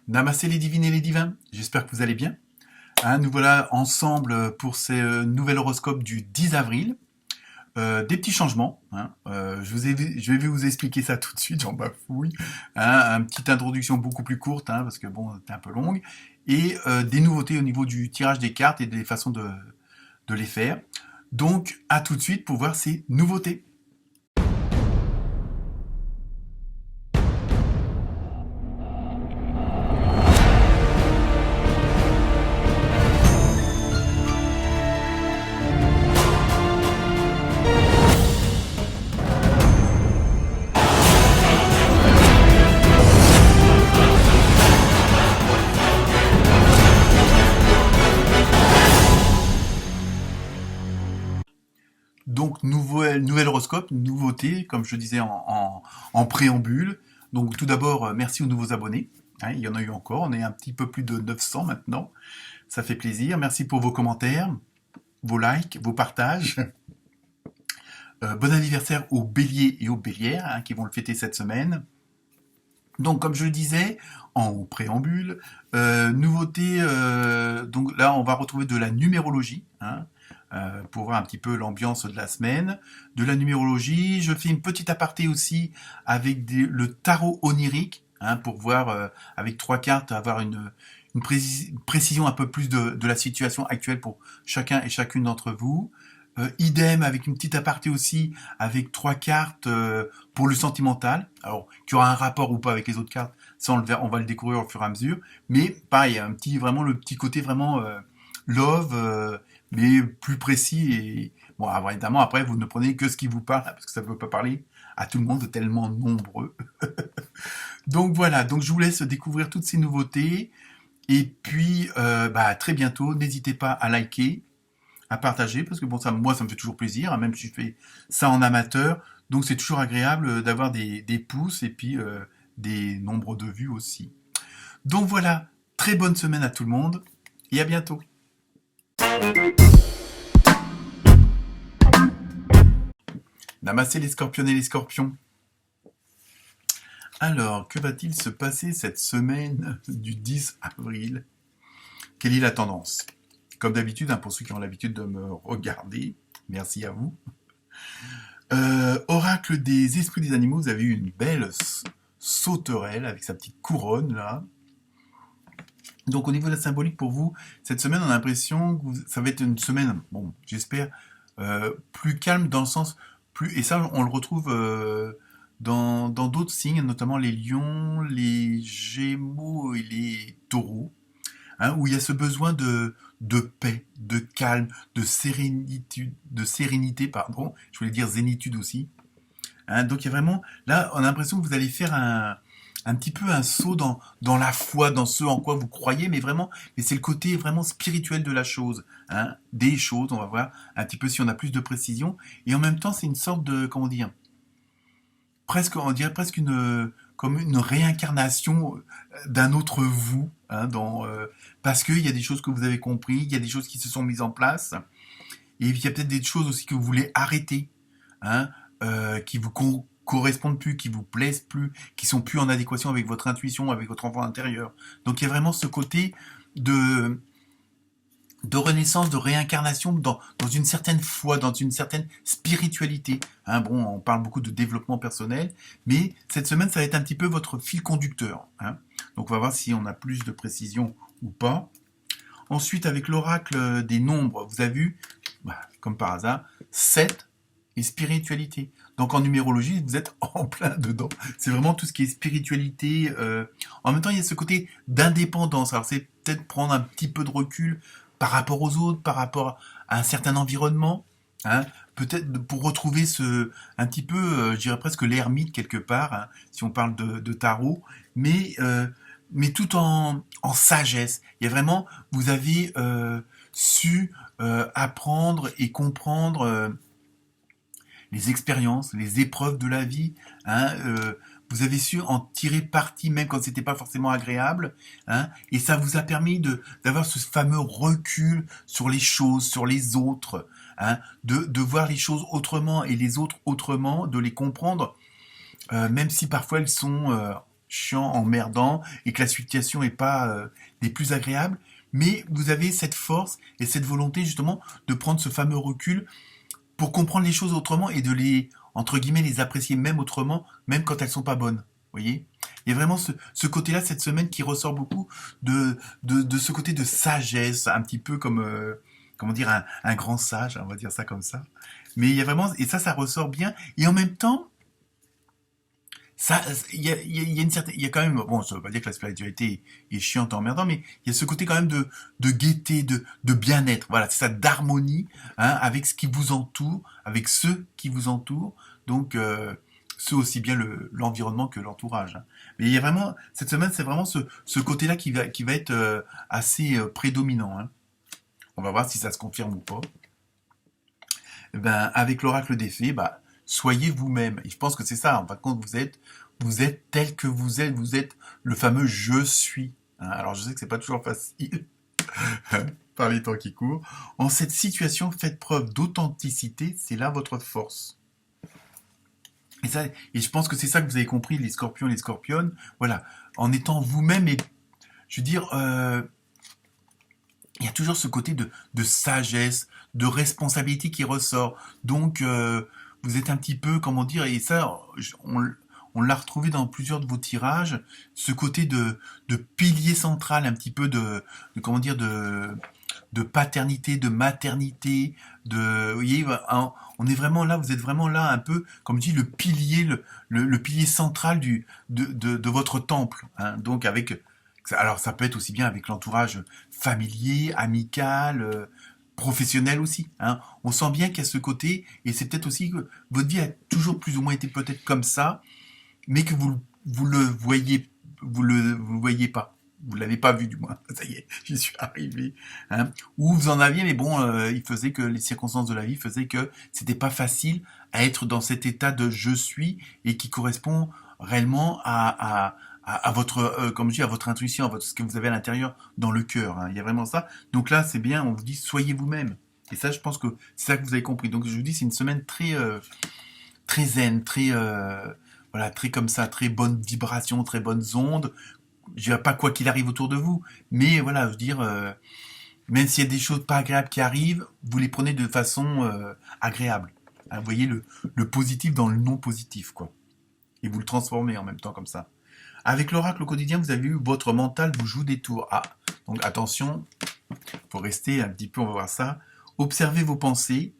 Namasté les divines et les divins, j'espère que vous allez bien. Nous voilà ensemble pour ce nouvel horoscope du 10 avril. Des petits changements. Je vais vous expliquer ça tout de suite, j'en bafouille. Une petite introduction beaucoup plus courte, parce que bon, c'était un peu longue. Et des nouveautés au niveau du tirage des cartes et des façons de les faire. Donc, à tout de suite pour voir ces nouveautés. Donc, nouvel horoscope, nouveauté, comme je disais en préambule. Donc, tout d'abord, merci aux nouveaux abonnés. Il y en a eu encore, on est un petit peu plus de 900 maintenant. Ça fait plaisir. Merci pour vos commentaires, vos likes, vos partages. Bon anniversaire aux béliers et aux bélières qui vont le fêter cette semaine. Donc, comme je le disais en préambule, nouveauté, donc là, on va retrouver de la numérologie, pour voir un petit peu l'ambiance de la semaine. De la numérologie, je fais une petite aparté aussi avec le tarot onirique, pour voir avec 3 cartes, avoir une précision un peu plus de la situation actuelle pour chacun et chacune d'entre vous. Idem avec une petite aparté aussi avec 3 cartes pour le sentimental. Alors, qu'il y aura un rapport ou pas avec les autres cartes, ça on va le découvrir au fur et à mesure. Mais pareil, vraiment le petit côté vraiment love, mais plus précis. Et bon, alors, évidemment, après, vous ne prenez que ce qui vous parle, parce que ça ne peut pas parler à tout le monde, tellement nombreux. Donc voilà, donc je vous laisse découvrir toutes ces nouveautés. Et puis, très bientôt, n'hésitez pas à liker, à partager, parce que bon, moi, ça me fait toujours plaisir, même si je fais ça en amateur. Donc, c'est toujours agréable d'avoir des pouces et puis des nombres de vues aussi. Donc voilà, très bonne semaine à tout le monde et à bientôt. Namasté les scorpions et les scorpions. Alors, que va-t-il se passer cette semaine du 10 avril? Quelle est la tendance? Comme d'habitude, pour ceux qui ont l'habitude de me regarder, merci à vous. Oracle des esprits des animaux, vous avez eu une belle sauterelle avec sa petite couronne là. Donc au niveau de la symbolique pour vous, cette semaine on a l'impression que ça va être une semaine, bon j'espère, plus calme dans le sens plus, et ça on le retrouve dans d'autres signes, notamment les lions, les gémeaux et les taureaux, où il y a ce besoin de paix, de calme, de sérénité, pardon, je voulais dire zénitude aussi. Donc il y a vraiment, là on a l'impression que vous allez faire un petit peu un saut dans la foi, dans ce en quoi vous croyez, mais c'est le côté vraiment spirituel de la chose, des choses, on va voir un petit peu si on a plus de précision, et en même temps c'est une sorte de, comment dire, on dirait presque comme une réincarnation d'un autre vous, parce qu'il y a des choses que vous avez compris, il y a des choses qui se sont mises en place, et il y a peut-être des choses aussi que vous voulez arrêter, qui vous correspondent plus, qui vous plaisent plus, qui sont plus en adéquation avec votre intuition, avec votre enfant intérieur. Donc il y a vraiment ce côté de renaissance, de réincarnation dans une certaine foi, dans une certaine spiritualité. On parle beaucoup de développement personnel, mais cette semaine, ça va être un petit peu votre fil conducteur. Donc on va voir si on a plus de précision ou pas. Ensuite, avec l'oracle des nombres, vous avez vu, comme par hasard, 7 et spiritualité. Donc en numérologie, vous êtes en plein dedans. C'est vraiment tout ce qui est spiritualité. En même temps, il y a ce côté d'indépendance. Alors c'est peut-être prendre un petit peu de recul par rapport aux autres, par rapport à un certain environnement, peut-être pour retrouver un petit peu, je dirais presque l'ermite quelque part, si on parle de tarot, mais tout en sagesse. Il y a vraiment, vous avez su apprendre et comprendre les expériences, les épreuves de la vie, vous avez su en tirer parti même quand c'était pas forcément agréable, hein, et ça vous a permis d'avoir ce fameux recul sur les choses, sur les autres, hein, de voir les choses autrement et les autres autrement, de les comprendre, même si parfois elles sont chiants, emmerdants, et que la situation est pas des plus agréables, mais vous avez cette force et cette volonté justement de prendre ce fameux recul pour comprendre les choses autrement et de les, entre guillemets, les apprécier même autrement, même quand elles sont pas bonnes. Vous voyez? Il y a vraiment ce côté-là cette semaine qui ressort beaucoup de ce côté de sagesse, un petit peu comme, comment dire, un grand sage, on va dire ça comme ça. Mais il y a vraiment, et ça ressort bien. Et en même temps, ça, il y a une certaine, il y a quand même, bon, ça veut pas dire que la spiritualité est chiante, emmerdante, mais il y a ce côté quand même de gaieté, de bien-être. Voilà, c'est ça, d'harmonie, hein, avec ce qui vous entoure, avec ceux qui vous entourent. Donc, ceux aussi bien l'environnement que l'entourage, hein. Mais il y a vraiment, cette semaine, c'est vraiment ce côté-là qui va être assez prédominant, hein. On va voir si ça se confirme ou pas. Eh ben, avec l'oracle des fées, bah, soyez vous-même. Et je pense que c'est ça. En fin de compte, vous êtes tel que vous êtes le fameux je suis, hein. Alors, je sais que c'est pas toujours facile par les temps qui courent. En cette situation, faites preuve d'authenticité. C'est là votre force. Et ça, et je pense que c'est ça que vous avez compris, les scorpions, les scorpionnes. Voilà. En étant vous-même et, je veux dire, il y a toujours ce côté de sagesse, de responsabilité qui ressort. Donc, vous êtes un petit peu, comment dire, et ça, on l'a retrouvé dans plusieurs de vos tirages, ce côté de pilier central, un petit peu comment dire, de paternité, de maternité, vous voyez, on est vraiment là, vous êtes vraiment là, un peu, comme je dis, le pilier, le pilier central de votre temple, hein. Donc, alors ça peut être aussi bien avec l'entourage familier, amical, professionnel aussi, hein. On sent bien qu'il y a ce côté, et c'est peut-être aussi que votre vie a toujours plus ou moins été peut-être comme ça, mais que vous le voyez, vous le voyez pas. Vous l'avez pas vu du moins. Ça y est, j'y suis arrivé, hein. Ou vous en aviez, mais bon, il faisait que les circonstances de la vie faisaient que c'était pas facile à être dans cet état de je suis et qui correspond réellement à votre, comme je dis, à votre intuition, ce que vous avez à l'intérieur dans le cœur, hein. Il y a vraiment ça. Donc là, c'est bien. On vous dit soyez vous-même. Et ça, je pense que c'est ça que vous avez compris. Donc je vous dis, c'est une semaine très zen, très voilà, très comme ça, très bonne vibration, très bonnes ondes. Je dirais pas quoi qu'il arrive autour de vous, mais voilà, je veux dire, même s'il y a des choses pas agréables qui arrivent, vous les prenez de façon agréable, hein. Vous voyez le positif dans le non positif, quoi. Et vous le transformez en même temps comme ça. Avec l'oracle au quotidien, vous avez vu votre mental vous joue des tours. Ah, donc attention, faut rester un petit peu, on va voir ça. Observez vos pensées.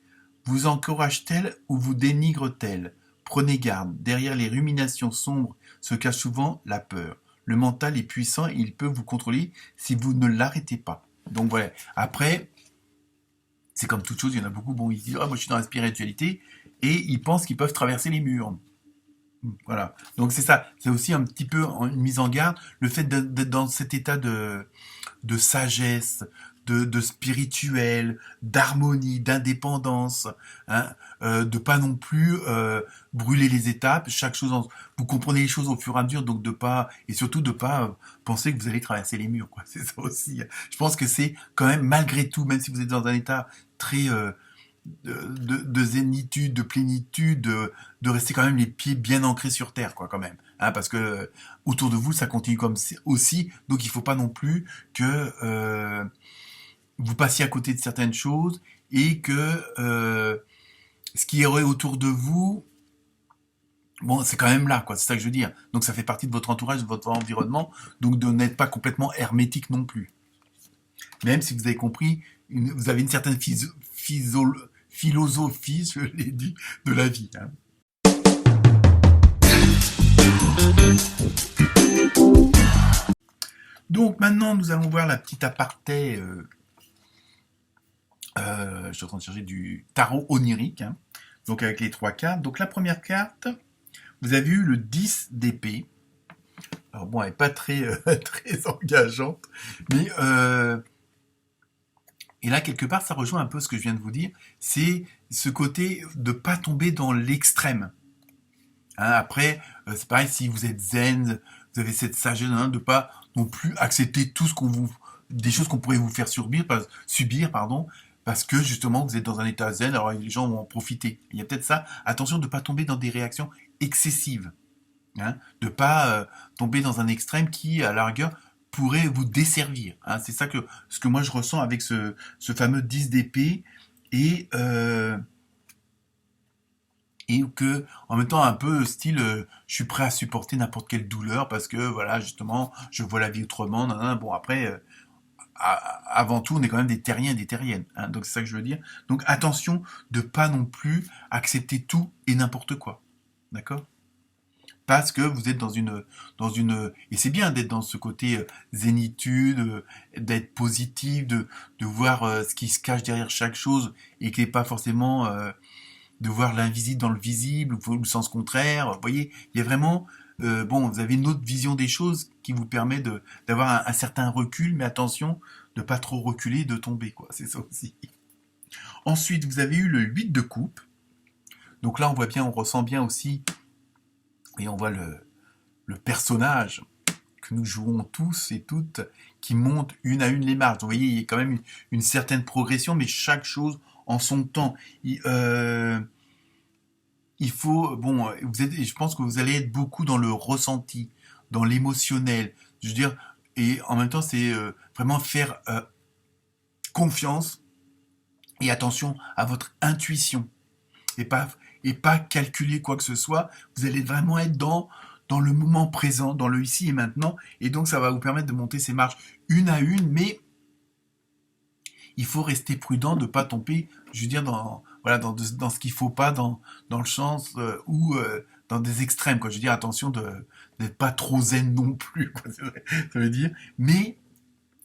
Vous encourage-t-elle ou vous dénigre-t-elle? Prenez garde. Derrière les ruminations sombres se cache souvent la peur. Le mental est puissant et il peut vous contrôler si vous ne l'arrêtez pas. Donc voilà. Après, c'est comme toute chose, il y en a beaucoup, bon, ils disent, ah, moi je suis dans la spiritualité, et ils pensent qu'ils peuvent traverser les murs. Voilà. Donc c'est ça. C'est aussi un petit peu une mise en garde. Le fait d'être dans cet état de sagesse, de spirituel, d'harmonie, d'indépendance, hein, de pas non plus brûler les étapes. Chaque chose, vous comprenez les choses au fur et à mesure, donc de pas, et surtout de pas penser que vous allez traverser les murs, quoi. C'est ça aussi. Je pense que c'est quand même, malgré tout, même si vous êtes dans un état très de zénitude, de plénitude, de rester quand même les pieds bien ancrés sur terre, quoi, quand même, hein, parce que autour de vous, ça continue comme aussi, donc il faut pas non plus que vous passiez à côté de certaines choses et que ce qui est autour de vous, bon, c'est quand même là, quoi, c'est ça que je veux dire. Donc ça fait partie de votre entourage, de votre environnement, donc de n'être pas complètement hermétique non plus. Même si vous avez compris, vous avez une certaine philosophie, je l'ai dit, de la vie, hein. Donc maintenant, nous allons voir la petite aparté. Je suis en train de chercher du tarot onirique, hein. Donc avec les 3 cartes. Donc la première carte, vous avez eu le 10 d'épée. Alors bon, elle n'est pas très, très engageante, mais et là, quelque part, ça rejoint un peu ce que je viens de vous dire. C'est ce côté de pas tomber dans l'extrême. Hein, après, c'est pareil, si vous êtes zen, vous avez cette sagesse, hein, de pas non plus accepter tout ce qu'on vous, des choses qu'on pourrait vous faire subir, pardon, parce que justement vous êtes dans un état zen, alors les gens vont en profiter. Il y a peut-être ça. Attention de ne pas tomber dans des réactions excessives, hein, de ne pas tomber dans un extrême qui, à la rigueur, pourrait vous desservir. Hein. C'est ça que ce que moi je ressens avec ce fameux 10 d'épée et et que en même temps un peu style je suis prêt à supporter n'importe quelle douleur parce que voilà justement je vois la vie autrement. Nanana. Bon après avant tout on est quand même des terriens et des terriennes, hein, donc c'est ça que je veux dire. Donc attention de pas non plus accepter tout et n'importe quoi, d'accord, parce que vous êtes dans une et c'est bien d'être dans ce côté zénitude, d'être positif, de voir ce qui se cache derrière chaque chose et qui n'est pas forcément de voir l'invisible dans le visible ou le sens contraire. Vous voyez, il y a vraiment bon, vous avez une autre vision des choses qui vous permet d'avoir un certain recul, mais attention de pas trop reculer, de tomber quoi. C'est ça aussi. Ensuite, vous avez eu le 8 de coupe. Donc là, on voit bien, on ressent bien aussi, et on voit le personnage que nous jouons tous et toutes, qui monte une à une les marches. Vous voyez, il y a quand même une certaine progression, mais chaque chose en son temps. Il faut, bon, je pense que vous allez être beaucoup dans le ressenti, dans l'émotionnel. Je veux dire, et en même temps, c'est vraiment faire confiance et attention à votre intuition et pas calculer quoi que ce soit. Vous allez vraiment être dans le moment présent, dans le ici et maintenant, et donc ça va vous permettre de monter ces marches une à une, mais il faut rester prudent de ne pas tomber, je veux dire, voilà, dans ce qu'il ne faut pas, dans le sens ou dans des extrêmes, quoi. Je veux dire, attention d'être pas trop zen non plus, quoi. Ça veut dire, mais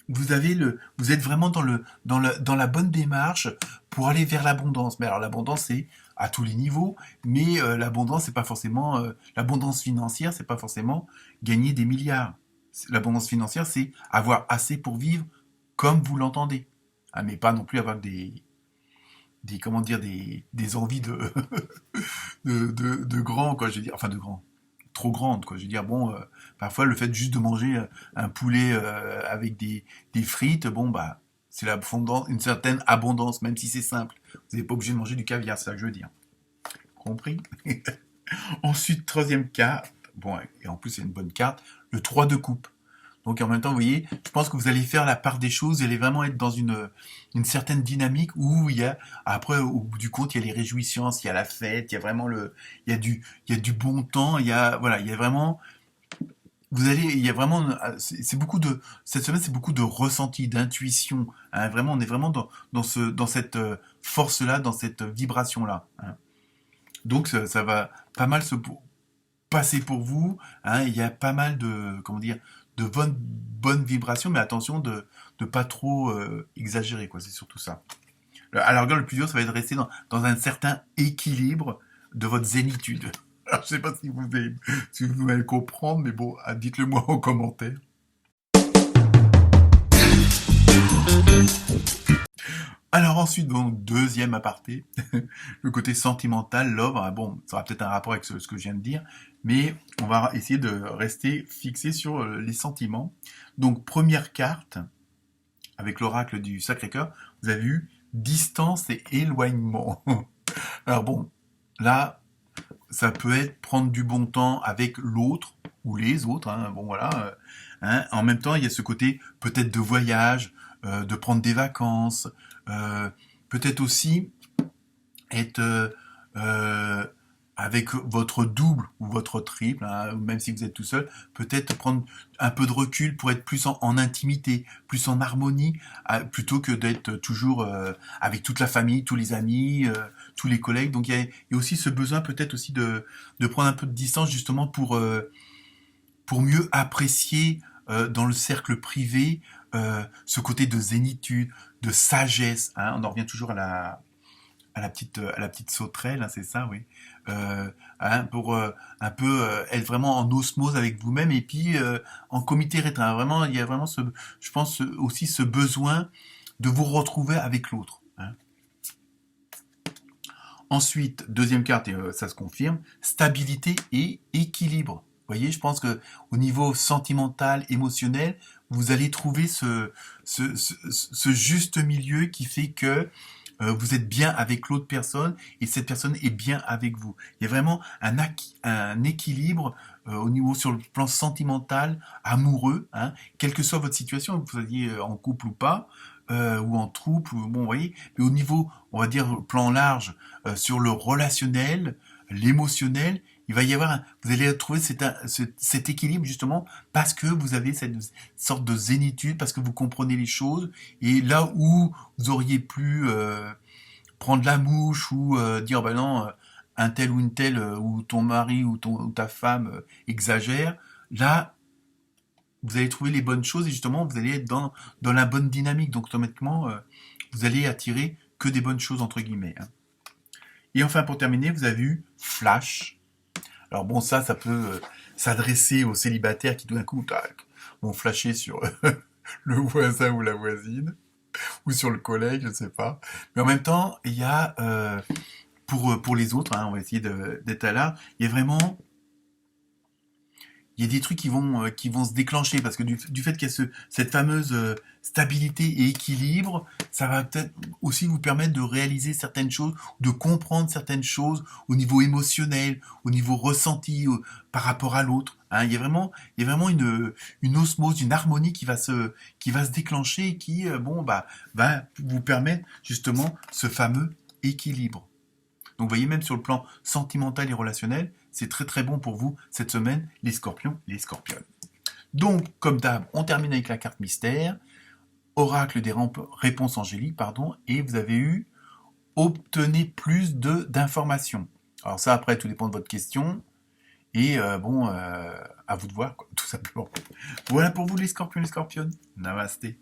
vous êtes vraiment dans la bonne démarche pour aller vers l'abondance. Mais alors l'abondance c'est à tous les niveaux, mais l'abondance c'est pas forcément l'abondance financière, c'est pas forcément gagner des milliards. L'abondance financière c'est avoir assez pour vivre comme vous l'entendez. Ah, mais pas non plus avoir des comment dire des envies de grands quoi, je veux dire, enfin de grands, trop grandes quoi. Je veux dire bon, parfois le fait juste de manger un poulet avec des frites, bon bah c'est une certaine abondance, même si c'est simple. Vous n'êtes pas obligé de manger du caviar, c'est ça que je veux dire. Compris? Ensuite, troisième carte, bon, et en plus c'est une bonne carte, le 3 de coupe. Donc en même temps, vous voyez, je pense que vous allez faire la part des choses, vous allez vraiment être dans une certaine dynamique où il y a, après, au bout du compte, il y a les réjouissances, il y a la fête, il y a vraiment il y a du bon temps, voilà, il y a vraiment, il y a vraiment, c'est beaucoup cette semaine, c'est beaucoup de ressenti, d'intuition, hein, vraiment, on est vraiment dans cette force-là, dans cette vibration-là, hein. Donc ça va pas mal se passer pour vous, hein, il y a pas mal de, comment dire, de bonnes vibrations, mais attention de pas trop exagérer, quoi, c'est surtout ça. À la rigueur, le plus dur, ça va être de rester dans un certain équilibre de votre zénitude. Alors, je sais pas si vous allez comprendre, mais bon, dites-le moi en commentaire. Alors ensuite, donc, deuxième aparté, le côté sentimental, love. Ah bon, ça aura peut-être un rapport avec ce que je viens de dire, mais on va essayer de rester fixé sur les sentiments. Donc première carte, avec l'oracle du Sacré-Cœur, vous avez eu distance et éloignement. Alors bon, là, ça peut être prendre du bon temps avec l'autre ou les autres, hein, bon voilà. Hein. En même temps, il y a ce côté peut-être de voyage, de prendre des vacances, peut-être aussi être euh, avec votre double ou votre triple, hein, ou même si vous êtes tout seul, peut-être prendre un peu de recul pour être plus en intimité, plus en harmonie, plutôt que d'être toujours avec toute la famille, tous les amis, tous les collègues. Donc il y a aussi ce besoin peut-être aussi de prendre un peu de distance justement pour mieux apprécier dans le cercle privé ce côté de zénitude, de sagesse. Hein. On en revient toujours à la petite sauterelle, hein, c'est ça, oui. Hein, pour un peu être vraiment en osmose avec vous-même et puis en comité restreint. Vraiment, il y a vraiment je pense aussi ce besoin de vous retrouver avec l'autre. Hein. Ensuite, deuxième carte, et ça se confirme, stabilité et équilibre. Vous voyez, je pense que au niveau sentimental, émotionnel, vous allez trouver ce juste milieu qui fait que vous êtes bien avec l'autre personne et cette personne est bien avec vous. Il y a vraiment un équilibre au niveau sur le plan sentimental, amoureux, hein, quelle que soit votre situation, que vous soyez en couple ou pas, ou en troupe, ou, bon, vous voyez, mais au niveau, on va dire, plan large, sur le relationnel, l'émotionnel, il va y avoir, vous allez trouver cet équilibre justement parce que vous avez cette sorte de zénitude, parce que vous comprenez les choses, et là où vous auriez pu prendre la mouche ou dire bah non, un tel ou une telle, ou ton mari ou ta femme exagère, là vous allez trouver les bonnes choses et justement vous allez être dans la bonne dynamique, donc automatiquement vous allez attirer que des bonnes choses entre guillemets, hein. Et enfin pour terminer, vous avez eu Flash. Alors bon, ça peut s'adresser aux célibataires qui tout d'un coup vont flasher sur le voisin ou la voisine, ou sur le collègue, je ne sais pas. Mais en même temps, il y a, pour les autres, hein, on va essayer d'être là, il y a vraiment, il y a des trucs qui vont se déclencher, parce que du fait qu'il y a cette fameuse stabilité et équilibre, ça va peut-être aussi vous permettre de réaliser certaines choses, de comprendre certaines choses au niveau émotionnel, au niveau ressenti par rapport à l'autre, hein. Il y a vraiment une osmose, une harmonie qui va se déclencher et qui, bon, bah, va vous permettre justement ce fameux équilibre. Donc vous voyez, même sur le plan sentimental et relationnel, c'est très très bon pour vous cette semaine, les scorpions, les scorpionnes. Donc, comme d'hab, on termine avec la carte mystère, oracle des réponses angéliques, pardon, et vous avez eu obtenez plus d'informations. Alors ça, après, tout dépend de votre question, et bon, à vous de voir, quoi, tout simplement. Voilà pour vous les scorpions, les scorpionnes. Namasté.